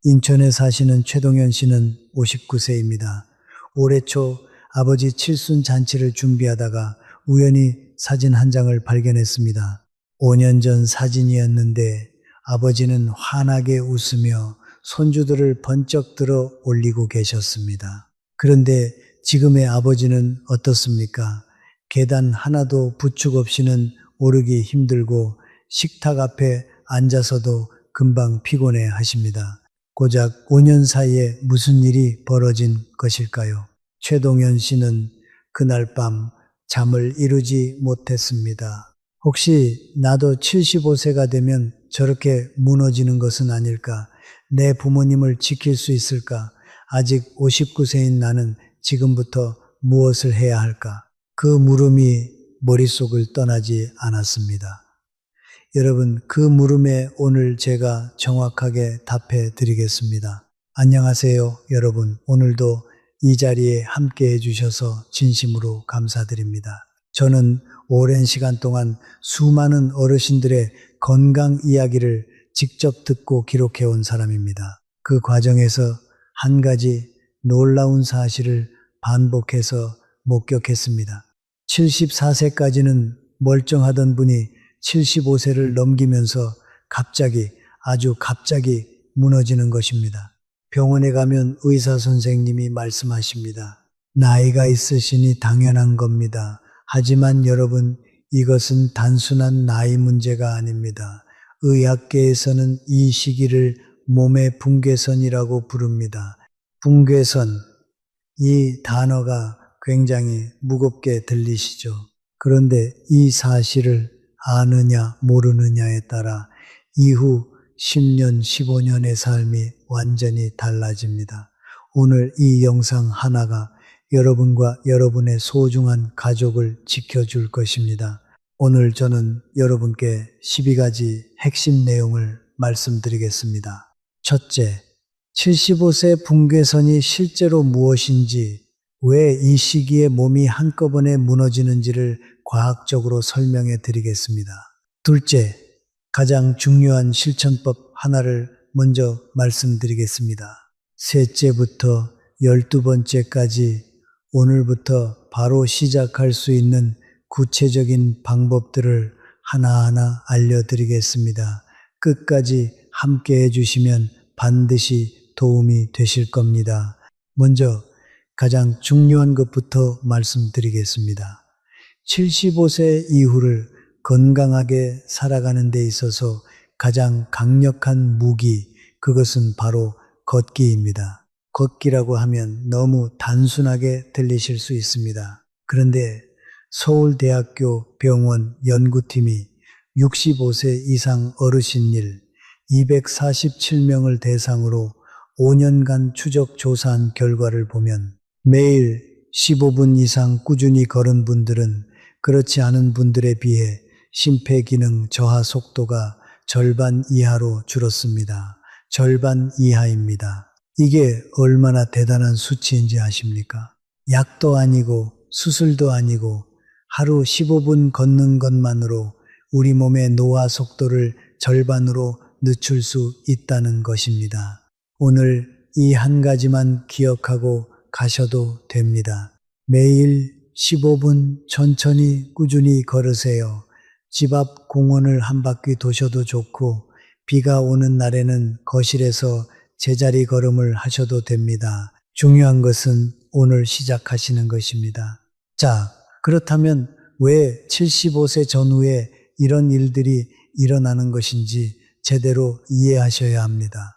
인천에 사시는 최동현 씨는 59세입니다. 올해 초 아버지 칠순 잔치를 준비하다가 우연히 사진 한 장을 발견했습니다. 5년 전 사진이었는데 아버지는 환하게 웃으며 손주들을 번쩍 들어 올리고 계셨습니다. 그런데 지금의 아버지는 어떻습니까? 계단 하나도 부축 없이는 오르기 힘들고 식탁 앞에 앉아서도 금방 피곤해 하십니다. 고작 5년 사이에 무슨 일이 벌어진 것일까요? 최동현 씨는 그날 밤 잠을 이루지 못했습니다. 혹시 나도 75세가 되면 저렇게 무너지는 것은 아닐까? 내 부모님을 지킬 수 있을까? 아직 59세인 나는 지금부터 무엇을 해야 할까? 그 물음이 머릿속을 떠나지 않았습니다. 여러분, 그 물음에 오늘 제가 정확하게 답해 드리겠습니다. 안녕하세요, 여러분. 오늘도 이 자리에 함께 해주셔서 진심으로 감사드립니다. 저는 오랜 시간 동안 수많은 어르신들의 건강 이야기를 직접 듣고 기록해 온 사람입니다. 그 과정에서 한 가지 놀라운 사실을 반복해서 목격했습니다. 74세까지는 멀쩡하던 분이 75세를 넘기면서 아주 갑자기 무너지는 것입니다. 병원에 가면 의사 선생님이 말씀하십니다. 나이가 있으시니 당연한 겁니다. 하지만 여러분, 이것은 단순한 나이 문제가 아닙니다. 의학계에서는 이 시기를 몸의 붕괴선이라고 부릅니다. 붕괴선, 이 단어가 굉장히 무겁게 들리시죠? 그런데 이 사실을 아느냐 모르느냐에 따라 이후 10년, 15년의 삶이 완전히 달라집니다. 오늘 이 영상 하나가 여러분과 여러분의 소중한 가족을 지켜줄 것입니다. 오늘 저는 여러분께 12가지 핵심 내용을 말씀드리겠습니다. 첫째, 75세 붕괴선이 실제로 무엇인지, 왜 이 시기에 몸이 한꺼번에 무너지는지를 과학적으로 설명해 드리겠습니다. 둘째, 가장 중요한 실천법 하나를 먼저 말씀드리겠습니다. 셋째부터 12번째까지 오늘부터 바로 시작할 수 있는 구체적인 방법들을 하나하나 알려드리겠습니다. 끝까지 함께 해주시면 반드시 도움이 되실 겁니다. 먼저 가장 중요한 것부터 말씀드리겠습니다. 75세 이후를 건강하게 살아가는 데 있어서 가장 강력한 무기, 그것은 바로 걷기입니다. 걷기라고 하면 너무 단순하게 들리실 수 있습니다. 그런데 서울대학교 병원 연구팀이 65세 이상 어르신일 247명을 대상으로 5년간 추적 조사한 결과를 보면 매일 15분 이상 꾸준히 걸은 분들은 그렇지 않은 분들에 비해 심폐기능 저하 속도가 절반 이하로 줄었습니다. 절반 이하입니다. 이게 얼마나 대단한 수치인지 아십니까? 약도 아니고 수술도 아니고 하루 15분 걷는 것만으로 우리 몸의 노화 속도를 절반으로 늦출 수 있다는 것입니다. 오늘 이 한 가지만 기억하고 가셔도 됩니다. 매일 15분 천천히 꾸준히 걸으세요. 집 앞 공원을 한 바퀴 도셔도 좋고 비가 오는 날에는 거실에서 제자리 걸음을 하셔도 됩니다. 중요한 것은 오늘 시작하시는 것입니다. 자, 그렇다면 왜 75세 전후에 이런 일들이 일어나는 것인지 제대로 이해하셔야 합니다.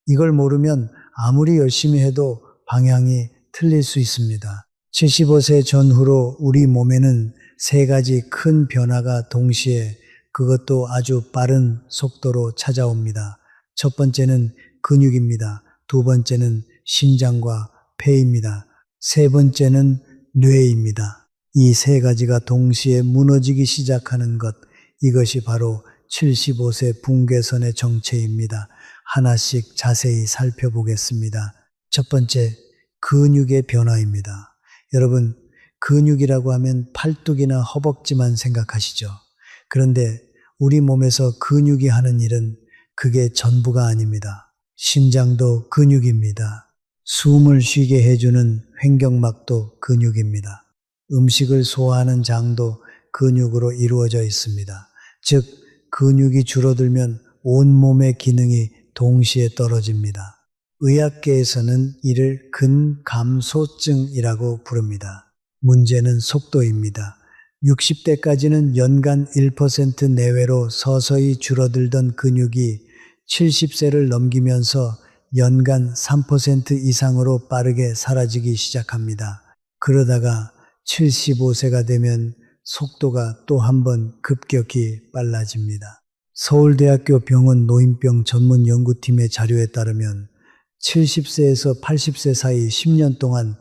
이걸 모르면 아무리 열심히 해도 방향이 틀릴 수 있습니다. 75세 전후로 우리 몸에는 3가지 큰 변화가 동시에, 그것도 아주 빠른 속도로 찾아옵니다. 첫 번째는 근육입니다. 두 번째는 심장과 폐입니다. 세 번째는 뇌입니다. 이 3가지가 동시에 무너지기 시작하는 것, 이것이 바로 75세 붕괴선의 정체입니다. 하나씩 자세히 살펴보겠습니다. 첫 번째, 근육의 변화입니다. 여러분, 근육이라고 하면 팔뚝이나 허벅지만 생각하시죠. 그런데 우리 몸에서 근육이 하는 일은 그게 전부가 아닙니다. 심장도 근육입니다. 숨을 쉬게 해주는 횡격막도 근육입니다. 음식을 소화하는 장도 근육으로 이루어져 있습니다. 즉, 근육이 줄어들면 온몸의 기능이 동시에 떨어집니다. 의학계에서는 이를 근감소증이라고 부릅니다. 문제는 속도입니다. 60대까지는 연간 1% 내외로 서서히 줄어들던 근육이 70세를 넘기면서 연간 3% 이상으로 빠르게 사라지기 시작합니다. 그러다가 75세가 되면 속도가 또 한 번 급격히 빨라집니다. 서울대학교 병원 노인병 전문 연구팀의 자료에 따르면 70세에서 80세 사이 10년 동안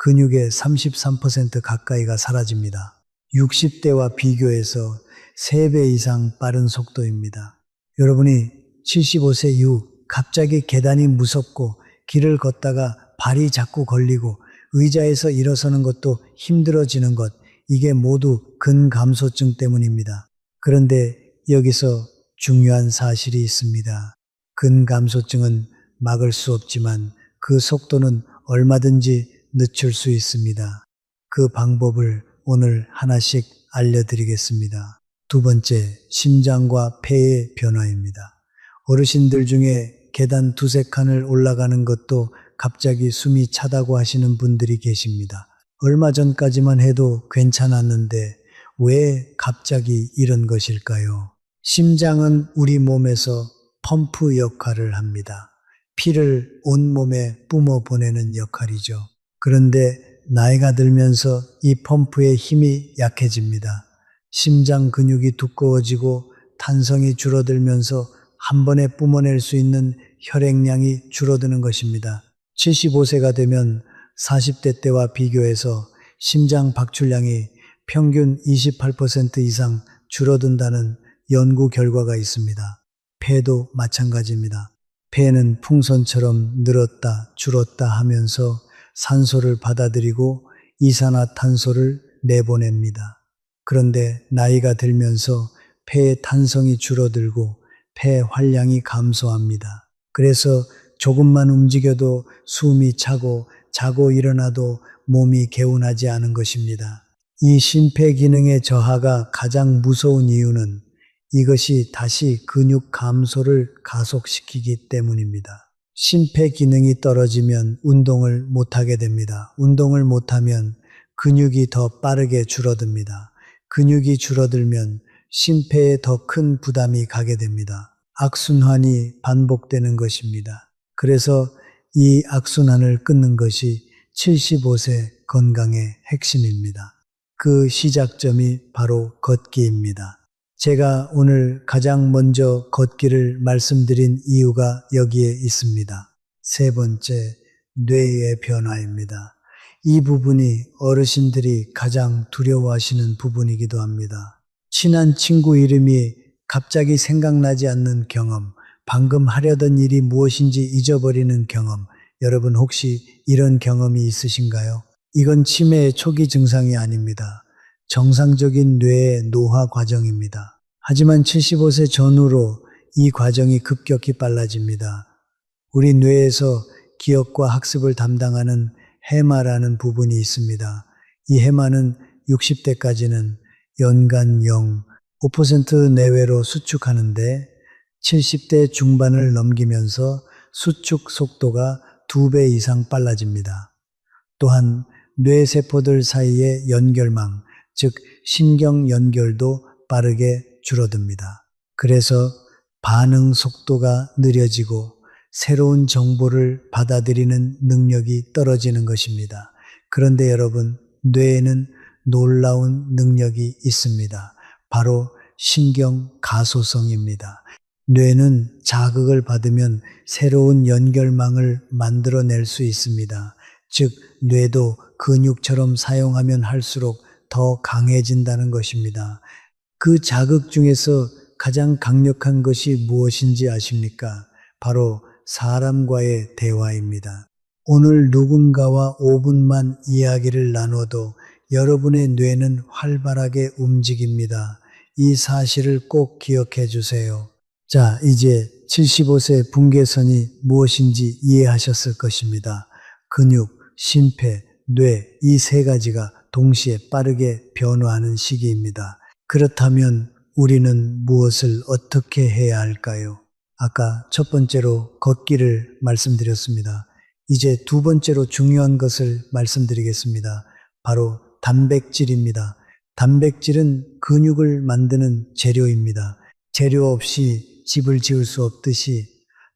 근육의 33% 가까이가 사라집니다. 60대와 비교해서 3배 이상 빠른 속도입니다. 여러분이 75세 이후 갑자기 계단이 무섭고 길을 걷다가 발이 자꾸 걸리고 의자에서 일어서는 것도 힘들어지는 것, 이게 모두 근감소증 때문입니다. 그런데 여기서 중요한 사실이 있습니다. 근감소증은 막을 수 없지만 그 속도는 얼마든지 늦출 수 있습니다. 그 방법을 오늘 하나씩 알려드리겠습니다. 두 번째, 심장과 폐의 변화입니다. 어르신들 중에 계단 두세 칸을 올라가는 것도 갑자기 숨이 차다고 하시는 분들이 계십니다. 얼마 전까지만 해도 괜찮았는데 왜 갑자기 이런 것일까요? 심장은 우리 몸에서 펌프 역할을 합니다. 피를 온몸에 뿜어 보내는 역할이죠. 그런데 나이가 들면서 이 펌프의 힘이 약해집니다. 심장 근육이 두꺼워지고 탄성이 줄어들면서 한 번에 뿜어낼 수 있는 혈액량이 줄어드는 것입니다. 75세가 되면 40대 때와 비교해서 심장 박출량이 평균 28% 이상 줄어든다는 연구 결과가 있습니다. 폐도 마찬가지입니다. 폐는 풍선처럼 늘었다 줄었다 하면서 산소를 받아들이고 이산화탄소를 내보냅니다. 그런데 나이가 들면서 폐의 탄성이 줄어들고 폐 활량이 감소합니다. 그래서 조금만 움직여도 숨이 차고 자고 일어나도 몸이 개운하지 않은 것입니다. 이 심폐기능의 저하가 가장 무서운 이유는 이것이 다시 근육 감소를 가속시키기 때문입니다. 심폐기능이 떨어지면 운동을 못하게 됩니다. 운동을 못하면 근육이 더 빠르게 줄어듭니다. 근육이 줄어들면 심폐에 더 큰 부담이 가게 됩니다. 악순환이 반복되는 것입니다. 그래서 이 악순환을 끊는 것이 75세 건강의 핵심입니다. 그 시작점이 바로 걷기입니다. 제가 오늘 가장 먼저 걷기를 말씀드린 이유가 여기에 있습니다. 세 번째, 뇌의 변화입니다. 이 부분이 어르신들이 가장 두려워하시는 부분이기도 합니다. 친한 친구 이름이 갑자기 생각나지 않는 경험, 방금 하려던 일이 무엇인지 잊어버리는 경험, 여러분 혹시 이런 경험이 있으신가요? 이건 치매의 초기 증상이 아닙니다. 정상적인 뇌의 노화 과정입니다. 하지만 75세 전후로 이 과정이 급격히 빨라집니다. 우리 뇌에서 기억과 학습을 담당하는 해마라는 부분이 있습니다. 이 해마는 60대까지는 연간 0.5% 내외로 수축하는데 70대 중반을 넘기면서 수축 속도가 2배 이상 빨라집니다. 또한 뇌세포들 사이의 연결망, 즉 신경 연결도 빠르게 줄어듭니다. 그래서 반응 속도가 느려지고 새로운 정보를 받아들이는 능력이 떨어지는 것입니다. 그런데 여러분, 뇌에는 놀라운 능력이 있습니다. 바로 신경 가소성입니다. 뇌는 자극을 받으면 새로운 연결망을 만들어낼 수 있습니다. 즉, 뇌도 근육처럼 사용하면 할수록 더 강해진다는 것입니다. 그 자극 중에서 가장 강력한 것이 무엇인지 아십니까? 바로 사람과의 대화입니다. 오늘 누군가와 5분만 이야기를 나눠도 여러분의 뇌는 활발하게 움직입니다. 이 사실을 꼭 기억해 주세요. 자, 이제 75세 분계선이 무엇인지 이해하셨을 것입니다. 근육, 심폐, 뇌, 이 세 가지가 동시에 빠르게 변화하는 시기입니다. 그렇다면 우리는 무엇을 어떻게 해야 할까요? 아까 첫 번째로 걷기를 말씀드렸습니다. 이제 두 번째로 중요한 것을 말씀드리겠습니다. 바로 단백질입니다. 단백질은 근육을 만드는 재료입니다. 재료 없이 집을 지을 수 없듯이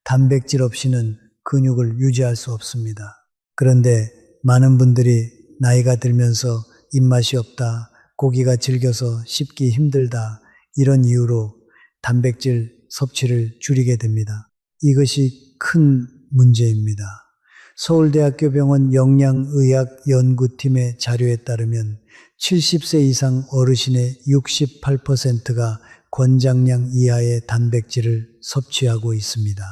단백질 없이는 근육을 유지할 수 없습니다. 그런데 많은 분들이 나이가 들면서 입맛이 없다, 고기가 질겨서 씹기 힘들다, 이런 이유로 단백질 섭취를 줄이게 됩니다. 이것이 큰 문제입니다. 서울대학교 병원 영양의학연구팀의 자료에 따르면 70세 이상 어르신의 68%가 권장량 이하의 단백질을 섭취하고 있습니다.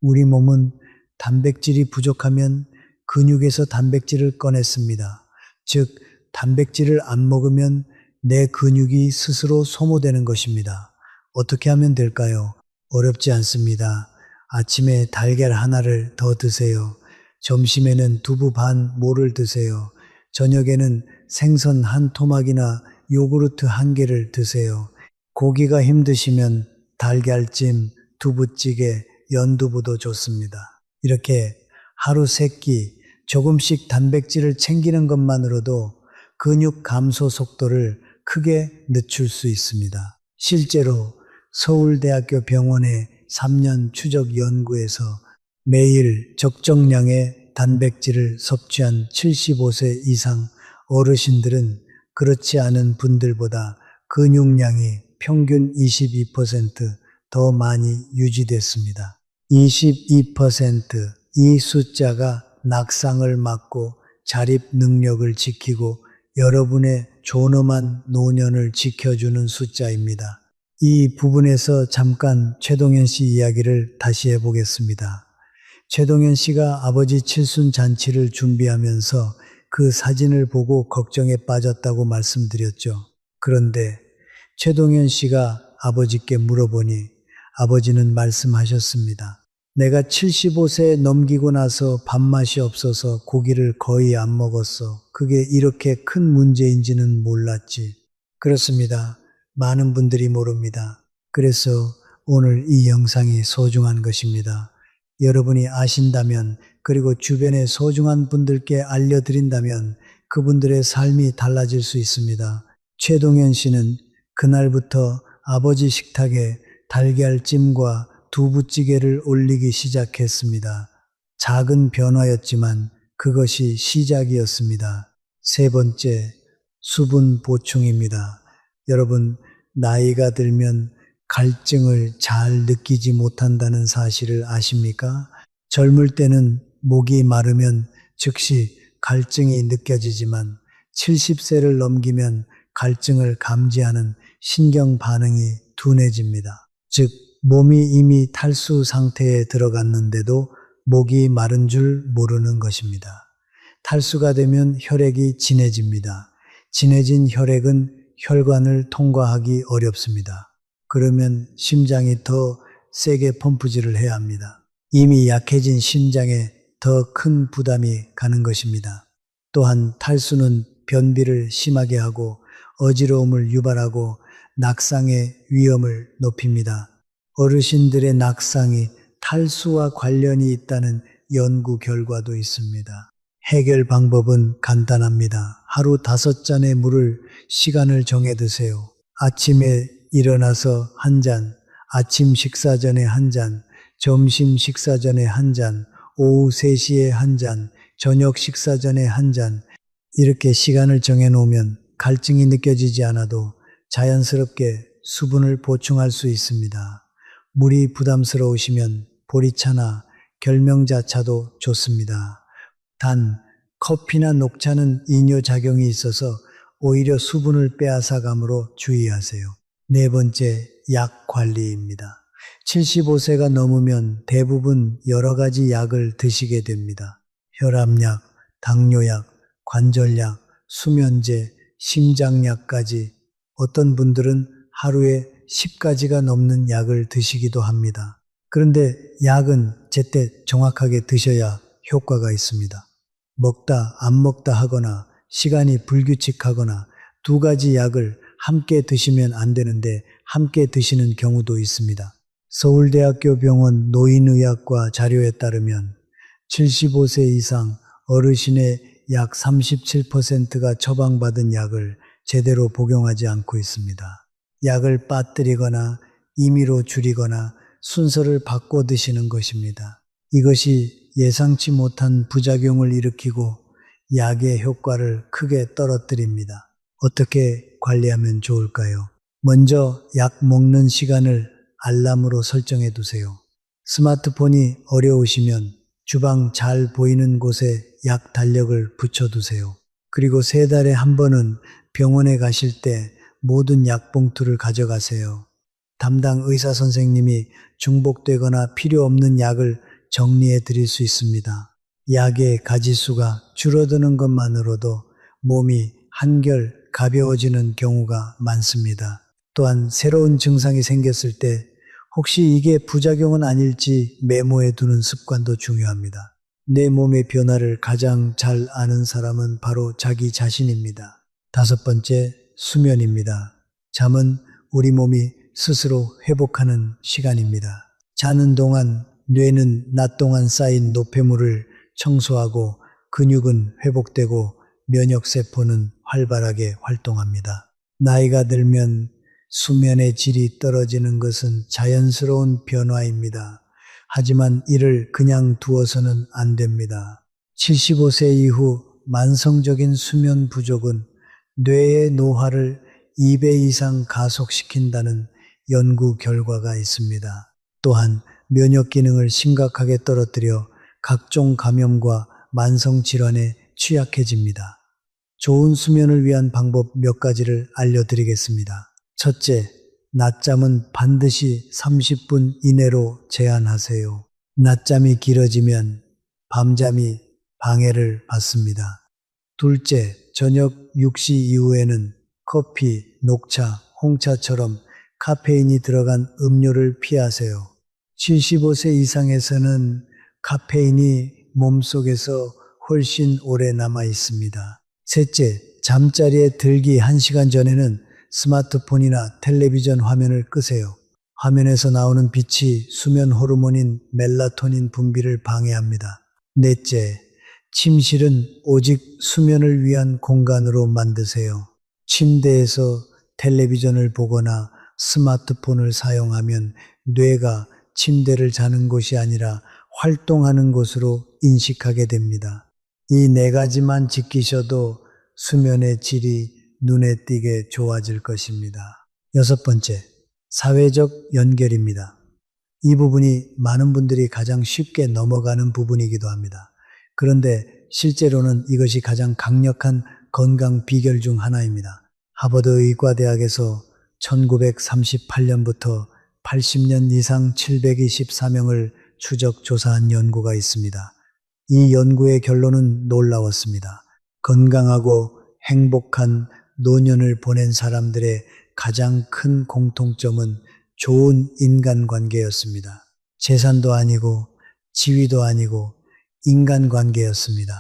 우리 몸은 단백질이 부족하면 근육에서 단백질을 꺼냈습니다. 즉, 단백질을 안 먹으면 내 근육이 스스로 소모되는 것입니다. 어떻게 하면 될까요? 어렵지 않습니다. 아침에 달걀 하나를 더 드세요. 점심에는 두부 반 모를 드세요. 저녁에는 생선 한 토막이나 요구르트 한 개를 드세요. 고기가 힘드시면 달걀찜, 두부찌개, 연두부도 좋습니다. 이렇게 하루 3끼 조금씩 단백질을 챙기는 것만으로도 근육 감소 속도를 크게 늦출 수 있습니다. 실제로 서울대학교 병원의 3년 추적 연구에서 매일 적정량의 단백질을 섭취한 75세 이상 어르신들은 그렇지 않은 분들보다 근육량이 평균 22%더 많이 유지됐습니다. 22%, 이 숫자가 낙상을 막고 자립 능력을 지키고 여러분의 존엄한 노년을 지켜주는 숫자입니다. 이 부분에서 잠깐 최동현 씨 이야기를 다시 해보겠습니다. 최동현 씨가 아버지 칠순 잔치를 준비하면서 그 사진을 보고 걱정에 빠졌다고 말씀드렸죠. 그런데 최동현 씨가 아버지께 물어보니 아버지는 말씀하셨습니다. 내가 75세 넘기고 나서 밥맛이 없어서 고기를 거의 안 먹었어. 그게 이렇게 큰 문제인지는 몰랐지. 그렇습니다. 많은 분들이 모릅니다. 그래서 오늘 이 영상이 소중한 것입니다. 여러분이 아신다면, 그리고 주변의 소중한 분들께 알려드린다면 그분들의 삶이 달라질 수 있습니다. 최동현 씨는 그날부터 아버지 식탁에 달걀찜과 두부찌개를 올리기 시작했습니다. 작은 변화였지만 그것이 시작이었습니다. 세 번째, 수분 보충입니다. 여러분, 나이가 들면 갈증을 잘 느끼지 못한다는 사실을 아십니까? 젊을 때는 목이 마르면 즉시 갈증이 느껴지지만 70세를 넘기면 갈증을 감지하는 신경 반응이 둔해집니다. 즉, 몸이 이미 탈수 상태에 들어갔는데도 목이 마른 줄 모르는 것입니다. 탈수가 되면 혈액이 진해집니다. 진해진 혈액은 혈관을 통과하기 어렵습니다. 그러면 심장이 더 세게 펌프질을 해야 합니다. 이미 약해진 심장에 더 큰 부담이 가는 것입니다. 또한 탈수는 변비를 심하게 하고 어지러움을 유발하고 낙상의 위험을 높입니다. 어르신들의 낙상이 탈수와 관련이 있다는 연구 결과도 있습니다. 해결 방법은 간단합니다. 하루 5잔의 물을 시간을 정해 드세요. 아침에 일어나서 한 잔, 아침 식사 전에 한 잔, 점심 식사 전에 한 잔, 오후 3시에 한 잔, 저녁 식사 전에 한 잔, 이렇게 시간을 정해 놓으면 갈증이 느껴지지 않아도 자연스럽게 수분을 보충할 수 있습니다. 물이 부담스러우시면 보리차나 결명자차도 좋습니다. 단, 커피나 녹차는 이뇨작용이 있어서 오히려 수분을 빼앗아가므로 주의하세요. 네 번째, 약 관리입니다. 75세가 넘으면 대부분 여러 가지 약을 드시게 됩니다. 혈압약, 당뇨약, 관절약, 수면제, 심장약까지, 어떤 분들은 하루에 10가지가 넘는 약을 드시기도 합니다. 그런데 약은 제때 정확하게 드셔야 효과가 있습니다. 먹다 안 먹다 하거나 시간이 불규칙하거나 두 가지 약을 함께 드시면 안 되는데 함께 드시는 경우도 있습니다. 서울대학교 병원 노인의학과 자료에 따르면 75세 이상 어르신의 약 37%가 처방받은 약을 제대로 복용하지 않고 있습니다. 약을 빠뜨리거나 임의로 줄이거나 순서를 바꿔 드시는 것입니다. 이것이 예상치 못한 부작용을 일으키고 약의 효과를 크게 떨어뜨립니다. 어떻게 관리하면 좋을까요? 먼저 약 먹는 시간을 알람으로 설정해 두세요. 스마트폰이 어려우시면 주방 잘 보이는 곳에 약 달력을 붙여두세요. 그리고 3달에 한 번은 병원에 가실 때 모든 약 봉투를 가져가세요. 담당 의사 선생님이 중복되거나 필요 없는 약을 정리해 드릴 수 있습니다. 약의 가지수가 줄어드는 것만으로도 몸이 한결 가벼워지는 경우가 많습니다. 또한 새로운 증상이 생겼을 때 혹시 이게 부작용은 아닐지 메모해 두는 습관도 중요합니다. 내 몸의 변화를 가장 잘 아는 사람은 바로 자기 자신입니다. 5번째, 수면입니다. 잠은 우리 몸이 스스로 회복하는 시간입니다. 자는 동안 뇌는 낮 동안 쌓인 노폐물을 청소하고 근육은 회복되고 면역세포는 활발하게 활동합니다. 나이가 들면 수면의 질이 떨어지는 것은 자연스러운 변화입니다. 하지만 이를 그냥 두어서는 안 됩니다. 75세 이후 만성적인 수면 부족은 뇌의 노화를 2배 이상 가속시킨다는 연구 결과가 있습니다. 또한 면역 기능을 심각하게 떨어뜨려 각종 감염과 만성 질환에 취약해집니다. 좋은 수면을 위한 방법 몇 가지를 알려드리겠습니다. 첫째, 낮잠은 반드시 30분 이내로 제한하세요. 낮잠이 길어지면 밤잠이 방해를 받습니다. 둘째, 저녁 6시 이후에는 커피, 녹차, 홍차처럼 카페인이 들어간 음료를 피하세요. 75세 이상에서는 카페인이 몸속에서 훨씬 오래 남아 있습니다. 셋째, 잠자리에 들기 1시간 전에는 스마트폰이나 텔레비전 화면을 끄세요. 화면에서 나오는 빛이 수면 호르몬인 멜라토닌 분비를 방해합니다. 넷째, 침실은 오직 수면을 위한 공간으로 만드세요. 침대에서 텔레비전을 보거나 스마트폰을 사용하면 뇌가 침대를 자는 곳이 아니라 활동하는 곳으로 인식하게 됩니다. 이 4가지만 지키셔도 수면의 질이 눈에 띄게 좋아질 것입니다. 6번째, 사회적 연결입니다. 이 부분이 많은 분들이 가장 쉽게 넘어가는 부분이기도 합니다. 그런데 실제로는 이것이 가장 강력한 건강 비결 중 하나입니다. 하버드 의과대학에서 1938년부터 80년 이상 724명을 추적 조사한 연구가 있습니다. 이 연구의 결론은 놀라웠습니다. 건강하고 행복한 노년을 보낸 사람들의 가장 큰 공통점은 좋은 인간관계였습니다. 재산도 아니고 지위도 아니고 인간관계였습니다.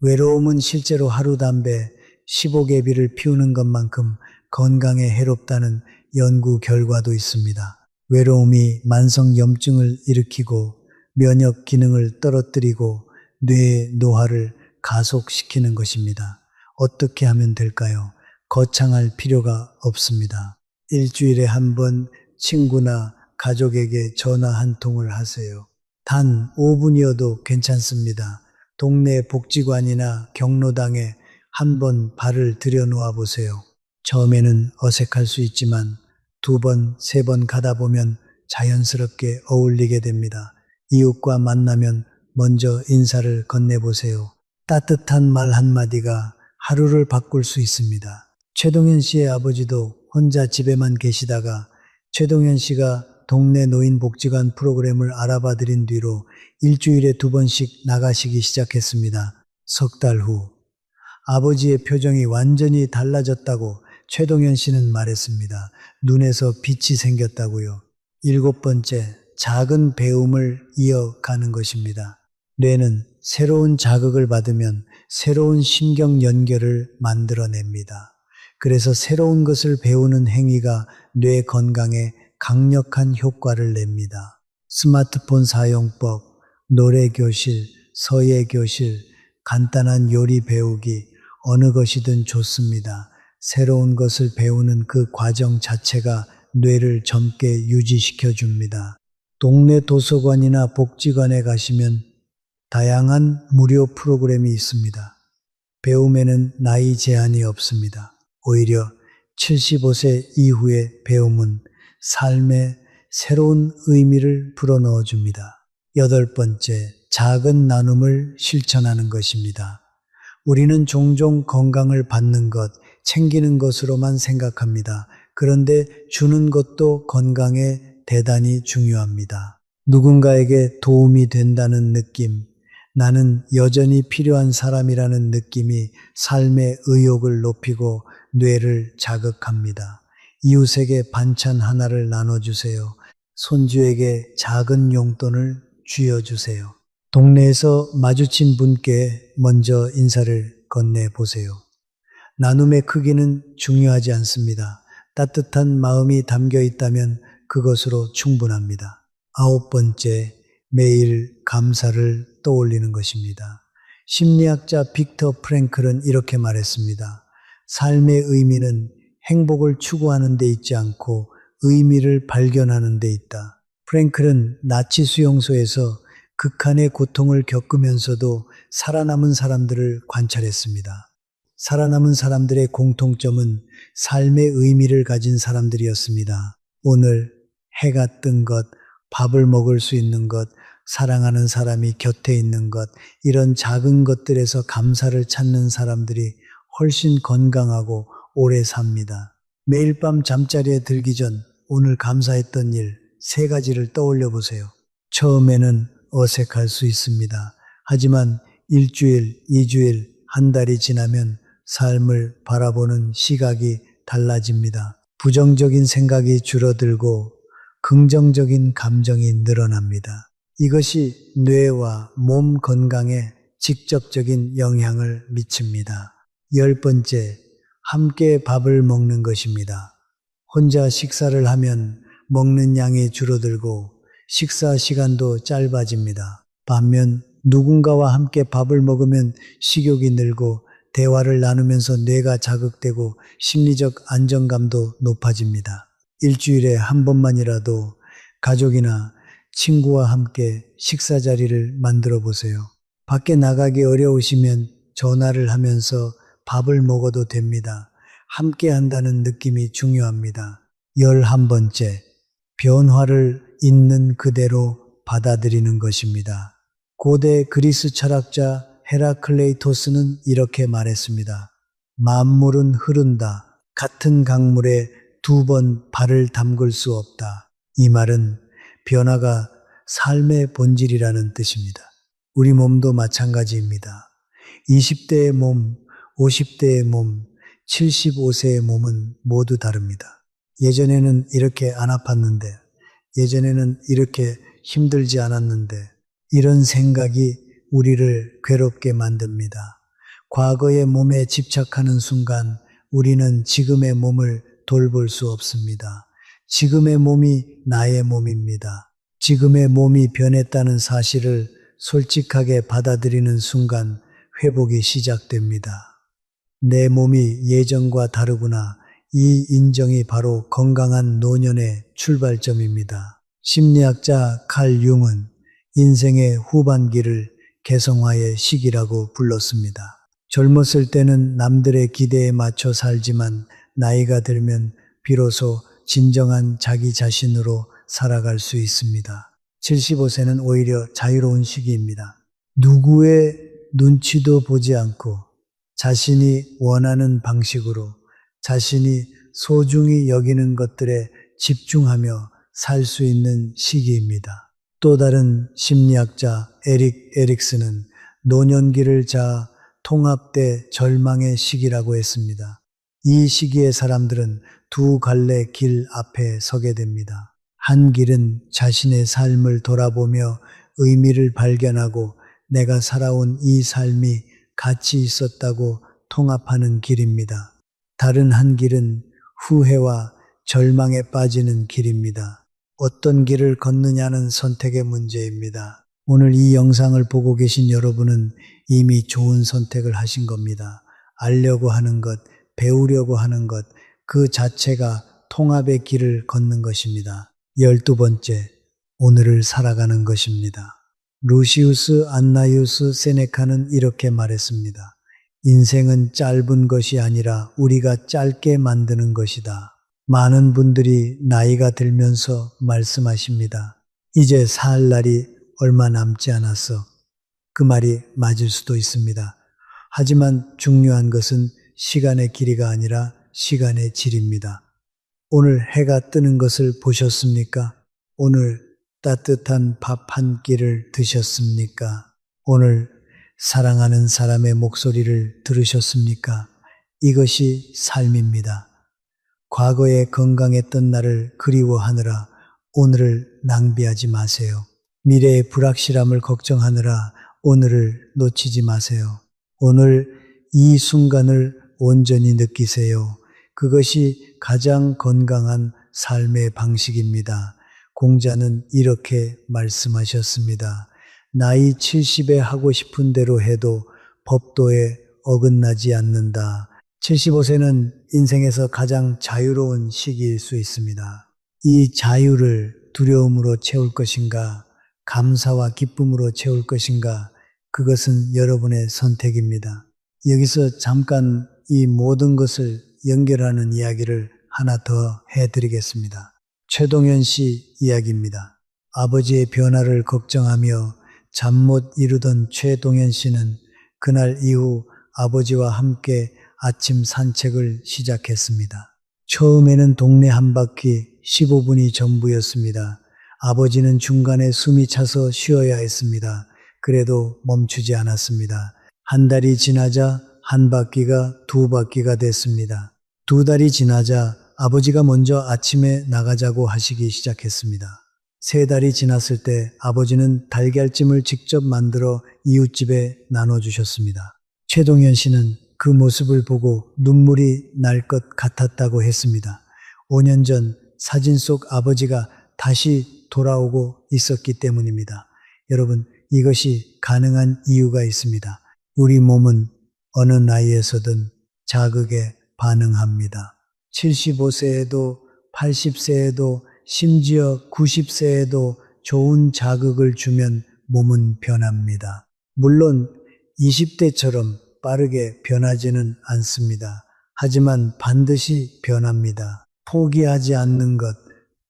외로움은 실제로 하루 담배 15개비를 피우는 것만큼 건강에 해롭다는 연구 결과도 있습니다. 외로움이 만성 염증을 일으키고 면역 기능을 떨어뜨리고 뇌의 노화를 가속시키는 것입니다. 어떻게 하면 될까요? 거창할 필요가 없습니다. 일주일에 한 번 친구나 가족에게 전화 한 통을 하세요. 단 5분이어도 괜찮습니다. 동네 복지관이나 경로당에 한번 발을 들여놓아 보세요. 처음에는 어색할 수 있지만 2번, 3번 가다 보면 자연스럽게 어울리게 됩니다. 이웃과 만나면 먼저 인사를 건네보세요. 따뜻한 말 한마디가 하루를 바꿀 수 있습니다. 최동현 씨의 아버지도 혼자 집에만 계시다가 최동현 씨가 동네 노인복지관 프로그램을 알아봐 드린 뒤로 일주일에 2번씩 나가시기 시작했습니다. 3달 후 아버지의 표정이 완전히 달라졌다고 최동현 씨는 말했습니다. 눈에서 빛이 생겼다고요. 7번째, 작은 배움을 이어가는 것입니다. 뇌는 새로운 자극을 받으면 새로운 신경 연결을 만들어냅니다. 그래서 새로운 것을 배우는 행위가 뇌 건강에 강력한 효과를 냅니다. 스마트폰 사용법, 노래교실, 서예교실, 간단한 요리 배우기, 어느 것이든 좋습니다. 새로운 것을 배우는 그 과정 자체가 뇌를 젊게 유지시켜 줍니다. 동네 도서관이나 복지관에 가시면 다양한 무료 프로그램이 있습니다. 배움에는 나이 제한이 없습니다. 오히려 75세 이후의 배움은 삶에 새로운 의미를 불어넣어 줍니다. 여덟 번째, 작은 나눔을 실천하는 것입니다. 우리는 종종 건강을 받는 것, 챙기는 것으로만 생각합니다. 그런데 주는 것도 건강에 대단히 중요합니다. 누군가에게 도움이 된다는 느낌, 나는 여전히 필요한 사람이라는 느낌이 삶의 의욕을 높이고 뇌를 자극합니다. 이웃에게 반찬 하나를 나눠주세요. 손주에게 작은 용돈을 쥐어주세요. 동네에서 마주친 분께 먼저 인사를 건네보세요. 나눔의 크기는 중요하지 않습니다. 따뜻한 마음이 담겨 있다면 그것으로 충분합니다. 아홉 번째, 매일 감사를 떠올리는 것입니다. 심리학자 빅터 프랭클은 이렇게 말했습니다. 삶의 의미는 행복을 추구하는 데 있지 않고 의미를 발견하는 데 있다. 프랭클은 나치 수용소에서 극한의 고통을 겪으면서도 살아남은 사람들을 관찰했습니다. 살아남은 사람들의 공통점은 삶의 의미를 가진 사람들이었습니다. 오늘 해가 뜬 것, 밥을 먹을 수 있는 것, 사랑하는 사람이 곁에 있는 것, 이런 작은 것들에서 감사를 찾는 사람들이 훨씬 건강하고 오래 삽니다. 매일 밤 잠자리에 들기 전 오늘 감사했던 일 3가지를 떠올려 보세요. 처음에는 어색할 수 있습니다. 하지만 일주일, 2주일, 한 달이 지나면 삶을 바라보는 시각이 달라집니다. 부정적인 생각이 줄어들고 긍정적인 감정이 늘어납니다. 이것이 뇌와 몸 건강에 직접적인 영향을 미칩니다. 10번째, 함께 밥을 먹는 것입니다. 혼자 식사를 하면 먹는 양이 줄어들고 식사 시간도 짧아집니다. 반면 누군가와 함께 밥을 먹으면 식욕이 늘고 대화를 나누면서 뇌가 자극되고 심리적 안정감도 높아집니다. 일주일에 한 번만이라도 가족이나 친구와 함께 식사 자리를 만들어 보세요. 밖에 나가기 어려우시면 전화를 하면서 밥을 먹어도 됩니다. 함께 한다는 느낌이 중요합니다. 11번째, 변화를 있는 그대로 받아들이는 것입니다. 고대 그리스 철학자 헤라클레이토스는 이렇게 말했습니다. 만물은 흐른다. 같은 강물에 2번 발을 담글 수 없다. 이 말은 변화가 삶의 본질이라는 뜻입니다. 우리 몸도 마찬가지입니다. 20대의 몸, 50대의 몸, 75세의 몸은 모두 다릅니다. 예전에는 이렇게 안 아팠는데, 예전에는 이렇게 힘들지 않았는데, 이런 생각이 우리를 괴롭게 만듭니다. 과거의 몸에 집착하는 순간 우리는 지금의 몸을 돌볼 수 없습니다. 지금의 몸이 나의 몸입니다. 지금의 몸이 변했다는 사실을 솔직하게 받아들이는 순간 회복이 시작됩니다. 내 몸이 예전과 다르구나. 이 인정이 바로 건강한 노년의 출발점입니다. 심리학자 칼 융은 인생의 후반기를 개성화의 시기라고 불렀습니다. 젊었을 때는 남들의 기대에 맞춰 살지만 나이가 들면 비로소 진정한 자기 자신으로 살아갈 수 있습니다. 75세는 오히려 자유로운 시기입니다. 누구의 눈치도 보지 않고 자신이 원하는 방식으로 자신이 소중히 여기는 것들에 집중하며 살 수 있는 시기입니다. 또 다른 심리학자 에릭 에릭슨은 노년기를 자아 통합대 절망의 시기라고 했습니다. 이 시기의 사람들은 두 갈래 길 앞에 서게 됩니다. 한 길은 자신의 삶을 돌아보며 의미를 발견하고 내가 살아온 이 삶이 가치 있었다고 통합하는 길입니다. 다른 한 길은 후회와 절망에 빠지는 길입니다. 어떤 길을 걷느냐는 선택의 문제입니다. 오늘 이 영상을 보고 계신 여러분은 이미 좋은 선택을 하신 겁니다. 알려고 하는 것, 배우려고 하는 것, 그 자체가 통합의 길을 걷는 것입니다. 12번째, 오늘을 살아가는 것입니다. 루시우스 안나이우스 세네카는 이렇게 말했습니다. 인생은 짧은 것이 아니라 우리가 짧게 만드는 것이다. 많은 분들이 나이가 들면서 말씀하십니다. 이제 살 날이 얼마 남지 않았어. 그 말이 맞을 수도 있습니다. 하지만 중요한 것은 시간의 길이가 아니라 시간의 질입니다. 오늘 해가 뜨는 것을 보셨습니까? 오늘 따뜻한 밥 한 끼를 드셨습니까? 오늘 사랑하는 사람의 목소리를 들으셨습니까? 이것이 삶입니다. 과거에 건강했던 날을 그리워하느라 오늘을 낭비하지 마세요. 미래의 불확실함을 걱정하느라 오늘을 놓치지 마세요. 오늘 이 순간을 온전히 느끼세요. 그것이 가장 건강한 삶의 방식입니다. 공자는 이렇게 말씀하셨습니다. 나이 70에 하고 싶은 대로 해도 법도에 어긋나지 않는다. 75세는 인생에서 가장 자유로운 시기일 수 있습니다. 이 자유를 두려움으로 채울 것인가, 감사와 기쁨으로 채울 것인가, 그것은 여러분의 선택입니다. 여기서 잠깐 이 모든 것을 연결하는 이야기를 하나 더 해드리겠습니다. 최동현 씨 이야기입니다. 아버지의 변화를 걱정하며 잠 못 이루던 최동현 씨는 그날 이후 아버지와 함께 아침 산책을 시작했습니다. 처음에는 동네 한 바퀴 15분이 전부였습니다. 아버지는 중간에 숨이 차서 쉬어야 했습니다. 그래도 멈추지 않았습니다. 한 달이 지나자 한 바퀴가 두 바퀴가 됐습니다. 두 달이 지나자 아버지가 먼저 아침에 나가자고 하시기 시작했습니다. 세 달이 지났을 때 아버지는 달걀찜을 직접 만들어 이웃집에 나눠주셨습니다. 최동현 씨는 그 모습을 보고 눈물이 날 것 같았다고 했습니다. 5년 전 사진 속 아버지가 다시 돌아오고 있었기 때문입니다. 여러분, 이것이 가능한 이유가 있습니다. 우리 몸은 어느 나이에서든 자극에 반응합니다. 75세에도 80세에도 심지어 90세에도 좋은 자극을 주면 몸은 변합니다. 물론 20대처럼 빠르게 변하지는 않습니다. 하지만 반드시 변합니다. 포기하지 않는 것,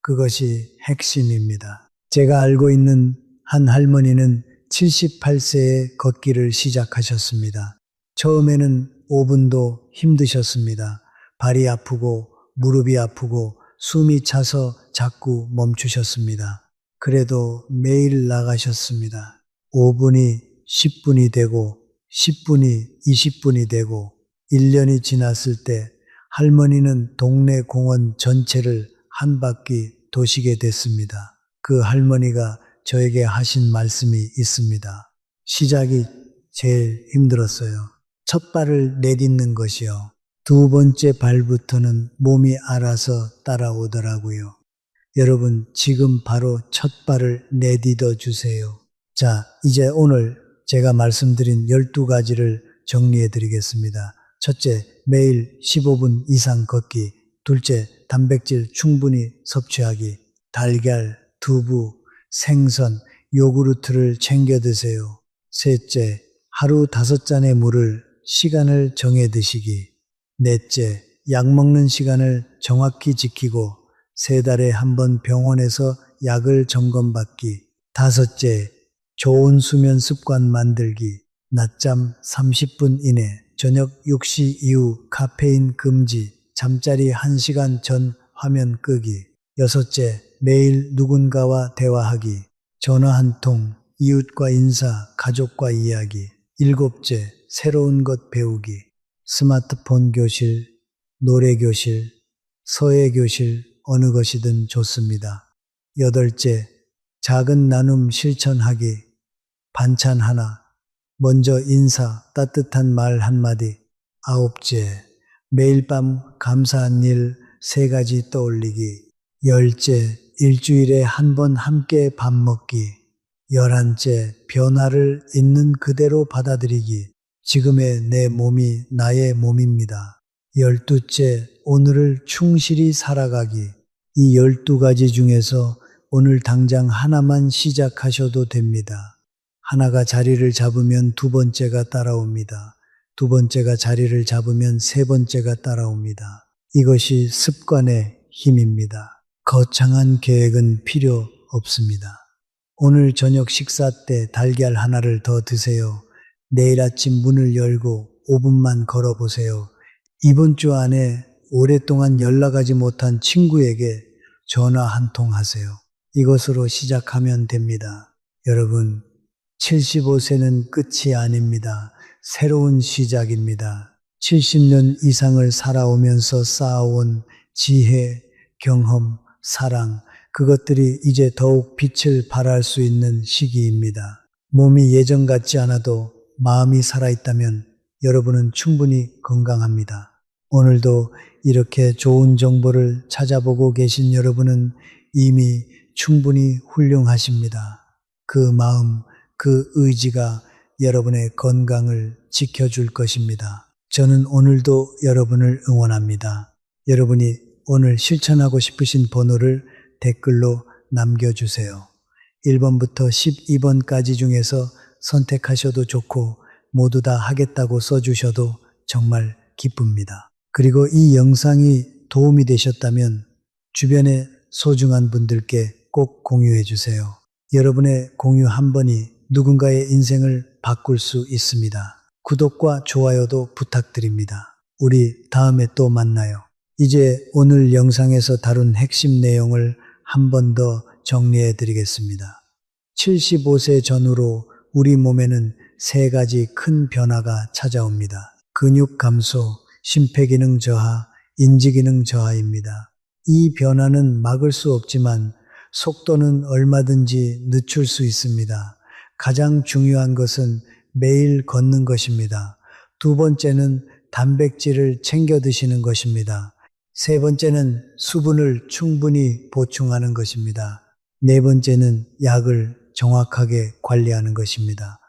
그것이 핵심입니다. 제가 알고 있는 한 할머니는 78세에 걷기를 시작하셨습니다. 처음에는 5분도 힘드셨습니다. 발이 아프고 무릎이 아프고 숨이 차서 자꾸 멈추셨습니다. 그래도 매일 나가셨습니다. 5분이 10분이 되고 10분이 20분이 되고 1년이 지났을 때 할머니는 동네 공원 전체를 한 바퀴 도시게 됐습니다. 그 할머니가 저에게 하신 말씀이 있습니다. 시작이 제일 힘들었어요. 첫 발을 내딛는 것이요. 두 번째 발부터는 몸이 알아서 따라오더라고요. 여러분, 지금 바로 첫 발을 내딛어 주세요. 자, 이제 오늘 제가 말씀드린 12가지를 정리해 드리겠습니다. 첫째, 매일 15분 이상 걷기. 둘째, 단백질 충분히 섭취하기. 달걀, 두부, 생선, 요구르트를 챙겨 드세요. 셋째, 하루 5잔의 물을 시간을 정해 드시기. 넷째, 약 먹는 시간을 정확히 지키고 3달에 한 번 병원에서 약을 점검받기. 다섯째, 좋은 수면 습관 만들기. 낮잠 30분 이내, 저녁 6시 이후 카페인 금지, 잠자리 1시간 전 화면 끄기. 여섯째, 매일 누군가와 대화하기. 전화 한 통, 이웃과 인사, 가족과 이야기. 일곱째, 새로운 것 배우기. 스마트폰 교실, 노래 교실, 서예 교실, 어느 것이든 좋습니다. 8째, 작은 나눔 실천하기. 반찬 하나, 먼저 인사, 따뜻한 말 한마디. 9째, 매일 밤 감사한 일 3가지 떠올리기. 10째, 일주일에 한 번 함께 밥 먹기. 11째, 변화를 있는 그대로 받아들이기. 지금의 내 몸이 나의 몸입니다. 12째, 오늘을 충실히 살아가기. 이 12가지 중에서 오늘 당장 하나만 시작하셔도 됩니다. 하나가 자리를 잡으면 2번째가 따라옵니다. 2번째가 자리를 잡으면 3번째가 따라옵니다. 이것이 습관의 힘입니다. 거창한 계획은 필요 없습니다. 오늘 저녁 식사 때 달걀 하나를 더 드세요. 내일 아침 문을 열고 5분만 걸어보세요. 이번 주 안에 오랫동안 연락하지 못한 친구에게 전화 한 통 하세요. 이것으로 시작하면 됩니다. 여러분, 75세는 끝이 아닙니다. 새로운 시작입니다. 70년 이상을 살아오면서 쌓아온 지혜, 경험, 사랑, 그것들이 이제 더욱 빛을 발할 수 있는 시기입니다. 몸이 예전 같지 않아도 마음이 살아있다면 여러분은 충분히 건강합니다. 오늘도 이렇게 좋은 정보를 찾아보고 계신 여러분은 이미 충분히 훌륭하십니다. 그 마음, 그 의지가 여러분의 건강을 지켜줄 것입니다. 저는 오늘도 여러분을 응원합니다. 여러분이 오늘 실천하고 싶으신 번호를 댓글로 남겨주세요. 1번부터 12번까지 중에서 선택하셔도 좋고 모두 다 하겠다고 써주셔도 정말 기쁩니다. 그리고 이 영상이 도움이 되셨다면 주변의 소중한 분들께 꼭 공유해 주세요. 여러분의 공유 한 번이 누군가의 인생을 바꿀 수 있습니다. 구독과 좋아요도 부탁드립니다. 우리 다음에 또 만나요. 이제 오늘 영상에서 다룬 핵심 내용을 한 번 더 정리해 드리겠습니다. 75세 전후로 우리 몸에는 3가지 큰 변화가 찾아옵니다. 근육 감소, 심폐기능 저하, 인지기능 저하입니다. 이 변화는 막을 수 없지만 속도는 얼마든지 늦출 수 있습니다. 가장 중요한 것은 매일 걷는 것입니다. 2번째는 단백질을 챙겨 드시는 것입니다. 3번째는 수분을 충분히 보충하는 것입니다. 4번째는 약을 정확하게 관리하는 것입니다.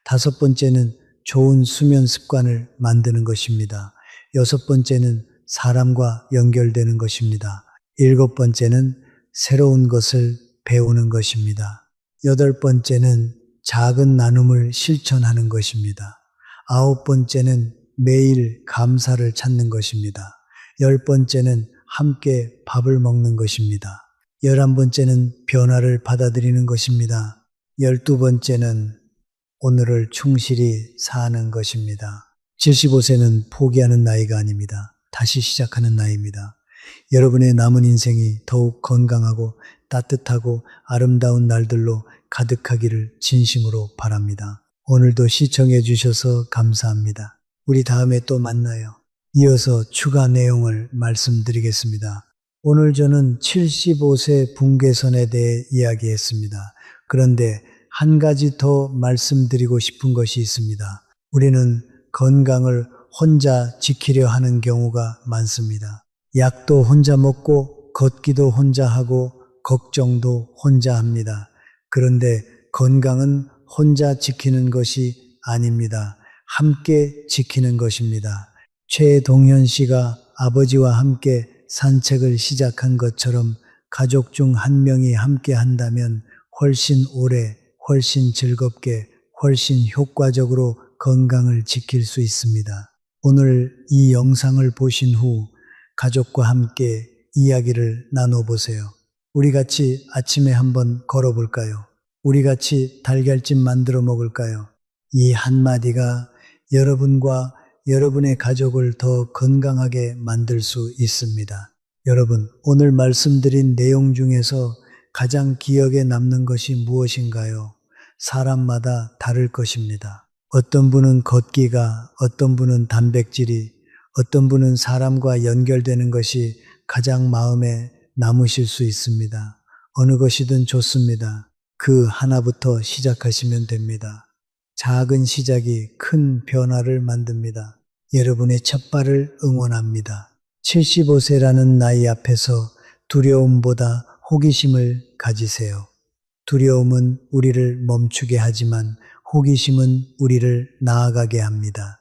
5번째는 좋은 수면 습관을 만드는 것입니다. 6번째는 사람과 연결되는 것입니다. 7번째는 새로운 것을 배우는 것입니다. 8번째는 작은 나눔을 실천하는 것입니다. 9번째는 매일 감사를 찾는 것입니다. 10번째는 함께 밥을 먹는 것입니다. 11번째는 변화를 받아들이는 것입니다. 12번째는 오늘을 충실히 사는 것입니다. 75세는 포기하는 나이가 아닙니다. 다시 시작하는 나이입니다. 여러분의 남은 인생이 더욱 건강하고 따뜻하고 아름다운 날들로 가득하기를 진심으로 바랍니다. 오늘도 시청해 주셔서 감사합니다. 우리 다음에 또 만나요. 이어서 추가 내용을 말씀드리겠습니다. 오늘 저는 75세 분계선에 대해 이야기했습니다. 그런데 한 가지 더 말씀드리고 싶은 것이 있습니다. 우리는 건강을 혼자 지키려 하는 경우가 많습니다. 약도 혼자 먹고 걷기도 혼자 하고 걱정도 혼자 합니다. 그런데 건강은 혼자 지키는 것이 아닙니다. 함께 지키는 것입니다. 최동현 씨가 아버지와 함께 산책을 시작한 것처럼 가족 중 한 명이 함께 한다면 훨씬 오래, 훨씬 즐겁게, 훨씬 효과적으로 건강을 지킬 수 있습니다. 오늘 이 영상을 보신 후 가족과 함께 이야기를 나눠보세요. 우리 같이 아침에 한번 걸어볼까요? 우리 같이 달걀찜 만들어 먹을까요? 이 한마디가 여러분과 여러분의 가족을 더 건강하게 만들 수 있습니다. 여러분, 오늘 말씀드린 내용 중에서 가장 기억에 남는 것이 무엇인가요? 사람마다 다를 것입니다. 어떤 분은 걷기가, 어떤 분은 단백질이, 어떤 분은 사람과 연결되는 것이 가장 마음에 남으실 수 있습니다. 어느 것이든 좋습니다. 그 하나부터 시작하시면 됩니다. 작은 시작이 큰 변화를 만듭니다. 여러분의 첫 발을 응원합니다. 75세라는 나이 앞에서 두려움보다 호기심을 가지세요. 두려움은 우리를 멈추게 하지만 호기심은 우리를 나아가게 합니다.